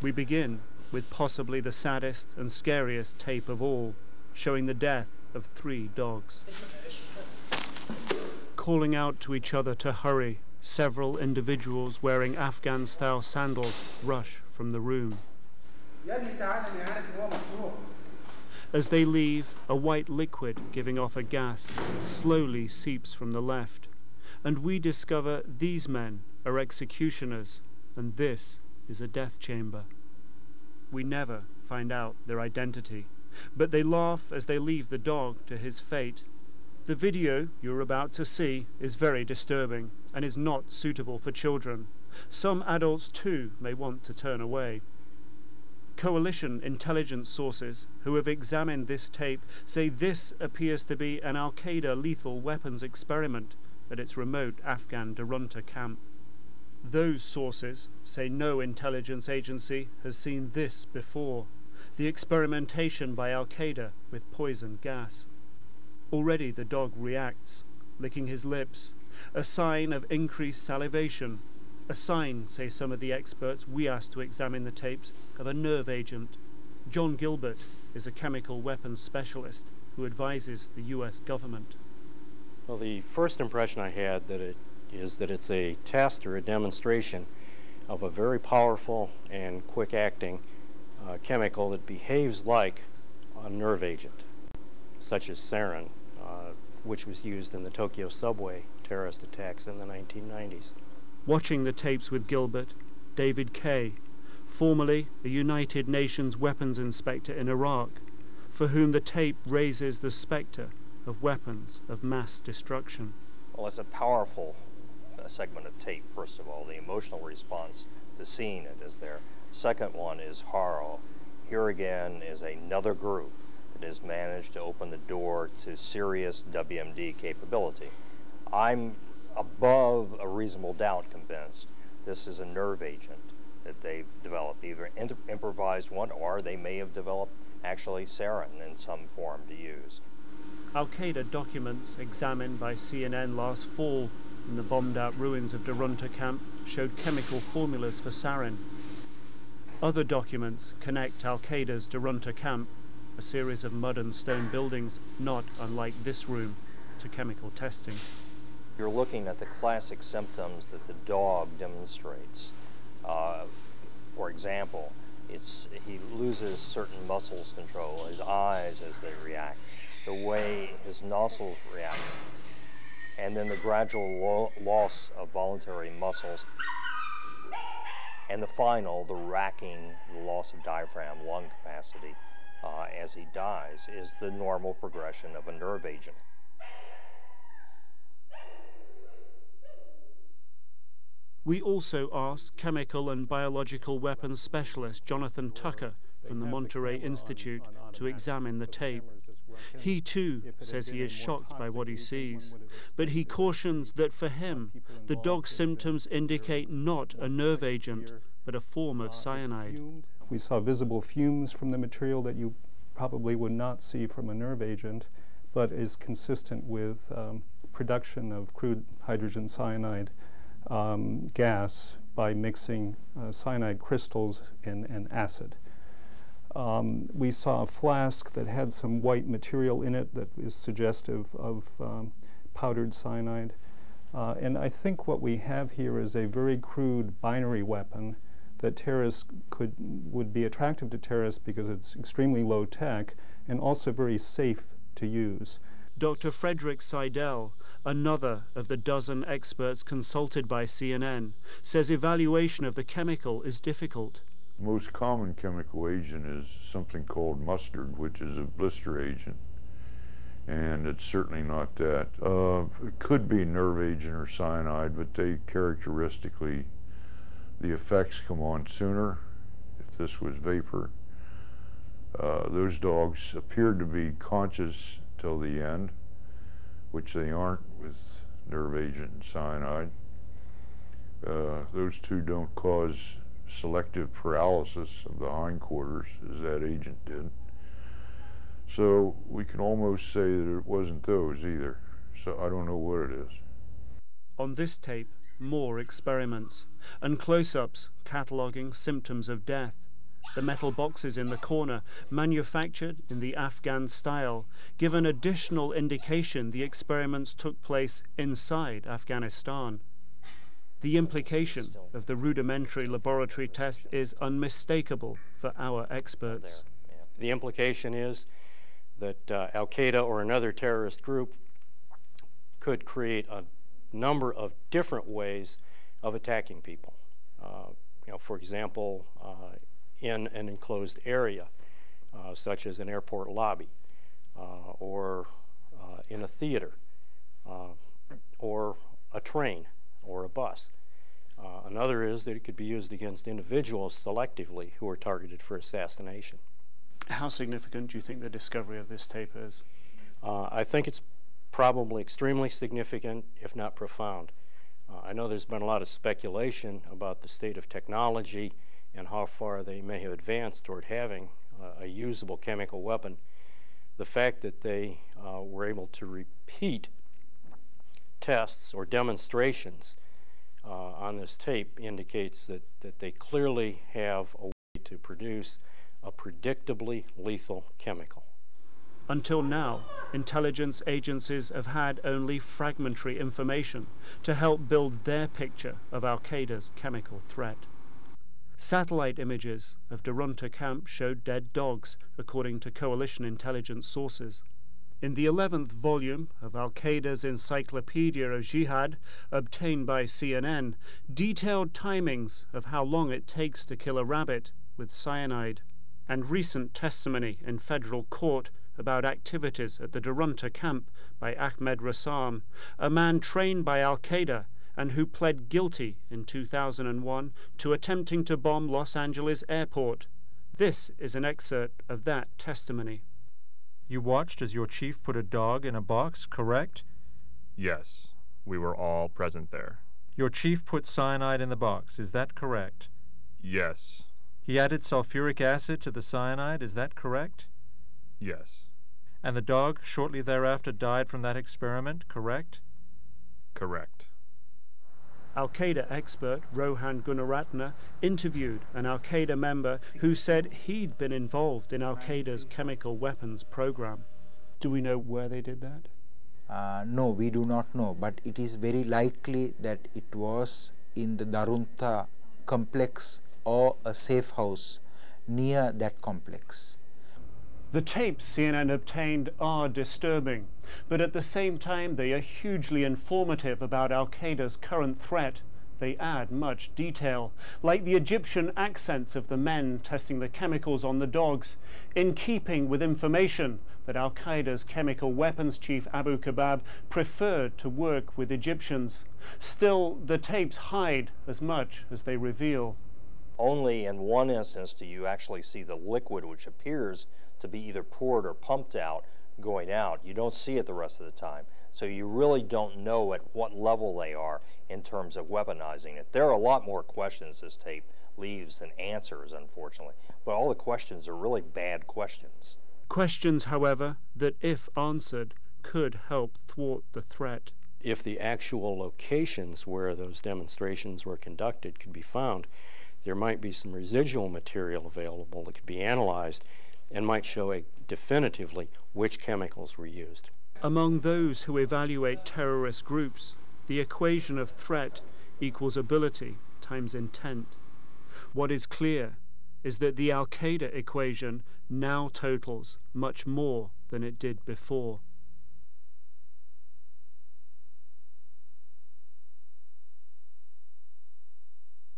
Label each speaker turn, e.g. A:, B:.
A: We begin with possibly the saddest and scariest tape of all, showing the death of 3 dogs. Calling out to each other to hurry, several individuals wearing Afghan-style sandals rush from the room. As they leave, a white liquid giving off a gas slowly seeps from the left, and we discover these men are executioners, and this is a death chamber. We never find out their identity, but they laugh as they leave the dog to his fate. The video you're about to see is very disturbing and is not suitable for children. Some adults too may want to turn away. Coalition intelligence sources who have examined this tape say this appears to be an Al-Qaeda lethal weapons experiment at its remote Afghan Darunta camp. Those sources say no intelligence agency has seen this before, the experimentation by Al-Qaeda with poison gas. Already the dog reacts, licking his lips, a sign of increased salivation, a sign, say some of the experts we asked to examine the tapes, of a nerve agent. John Gilbert is a chemical weapons specialist who advises the US government.
B: Well, the first impression I had is that it's a test or a demonstration of a very powerful and quick-acting chemical that behaves like a nerve agent, such as sarin, which was used in the Tokyo subway terrorist attacks in the 1990s.
A: Watching the tapes with Gilbert, David Kay, formerly a United Nations weapons inspector in Iraq, for whom the tape raises the specter of weapons of mass destruction.
C: Well, it's a powerful segment of tape, first of all. The emotional response to seeing it is there. Second one is horror. Here again is another group that has managed to open the door to serious WMD capability. I'm above a reasonable doubt convinced this is a nerve agent that they've developed, either improvised one or they may have developed actually sarin in some form to use.
A: Al-Qaeda documents examined by CNN last fall in the bombed-out ruins of Darunta camp showed chemical formulas for sarin. Other documents connect Al-Qaeda's Darunta camp, a series of mud and stone buildings not unlike this room, to chemical testing.
C: You're looking at the classic symptoms that the dog demonstrates. For example, he loses certain muscles control, his eyes as they react, the way his nostrils react, and then the gradual loss of voluntary muscles, and the final, the racking, the loss of diaphragm, lung capacity as he dies, is the normal progression of a nerve agent.
A: We also asked chemical and biological weapons specialist Jonathan Tucker from the Monterey Institute to examine the tape. He too says he is shocked by what he sees, but he cautions that for him, the dog's symptoms indicate not a nerve agent, but a form of cyanide.
D: We saw visible fumes from the material that you probably would not see from a nerve agent, but is consistent with production of crude hydrogen cyanide gas by mixing cyanide crystals and acid. We saw a flask that had some white material in it that is suggestive of powdered cyanide. And I think what we have here is a very crude binary weapon that terrorists would be attractive to terrorists because it's extremely low tech and also very safe to use.
A: Dr. Frederick Seidel, another of the dozen experts consulted by CNN, says evaluation of the chemical is difficult.
E: The most common chemical agent is something called mustard, which is a blister agent, and it's certainly not that. It could be nerve agent or cyanide, but they characteristically, the effects come on sooner if this was vapor. Those dogs appeared to be conscious till the end, which they aren't with nerve agent and cyanide. Those two don't cause selective paralysis of the hindquarters as that agent did. So we can almost say that it wasn't those either. So I don't know what it is.
A: On this tape, more experiments and close-ups cataloguing symptoms of death, The metal boxes in the corner, manufactured in the Afghan style, give an additional indication the experiments took place inside Afghanistan. The implication of the rudimentary laboratory test is unmistakable for our experts.
B: The implication is that Al-Qaeda or another terrorist group could create a number of different ways of attacking people. For example, in an enclosed area, such as an airport lobby, or in a theater, or a train, or a bus. Another is that it could be used against individuals selectively who are targeted for assassination.
A: How significant do you think the discovery of this tape is?
B: I think it's probably extremely significant, if not profound. I know there's been a lot of speculation about the state of technology and how far they may have advanced toward having a usable chemical weapon. The fact that they were able to repeat tests or demonstrations on this tape indicates that they clearly have a way to produce a predictably lethal chemical.
A: Until now, intelligence agencies have had only fragmentary information to help build their picture of Al-Qaeda's chemical threat. Satellite images of Darunta camp showed dead dogs, according to coalition intelligence sources. In the 11th volume of Al-Qaeda's Encyclopedia of Jihad, obtained by CNN, detailed timings of how long it takes to kill a rabbit with cyanide, and recent testimony in federal court about activities at the Darunta camp by Ahmed Rassam, a man trained by Al-Qaeda and who pled guilty in 2001 to attempting to bomb Los Angeles airport. This is an excerpt of that testimony.
F: You watched as your chief put a dog in a box, correct?
G: Yes, we were all present there.
F: Your chief put cyanide in the box, is that correct?
G: Yes.
F: He added sulfuric acid to the cyanide, is that correct?
G: Yes.
F: And the dog shortly thereafter died from that experiment, correct?
G: Correct.
A: Al-Qaeda expert Rohan Gunaratne interviewed an Al-Qaeda member who said he'd been involved in Al-Qaeda's chemical weapons program. Do we know where they did that?
H: No, we do not know, but it is very likely that it was in the Darunta complex or a safe house near that complex.
A: The tapes CNN obtained are disturbing, but at the same time they are hugely informative about Al-Qaeda's current threat. They add much detail, like the Egyptian accents of the men testing the chemicals on the dogs, in keeping with information that Al-Qaeda's chemical weapons chief Abu Kebab preferred to work with Egyptians. Still, the tapes hide as much as they reveal.
C: Only in one instance do you actually see the liquid, which appears to be either poured or pumped out, going out. You don't see it the rest of the time. So you really don't know at what level they are in terms of weaponizing it. There are a lot more questions this tape leaves than answers, unfortunately. But all the questions are really bad questions.
A: Questions, however, that if answered, could help thwart the threat.
B: If the actual locations where those demonstrations were conducted could be found, there might be some residual material available that could be analyzed and might show definitively which chemicals were used.
A: Among those who evaluate terrorist groups, the equation of threat equals ability times intent. What is clear is that the Al-Qaeda equation now totals much more than it did before.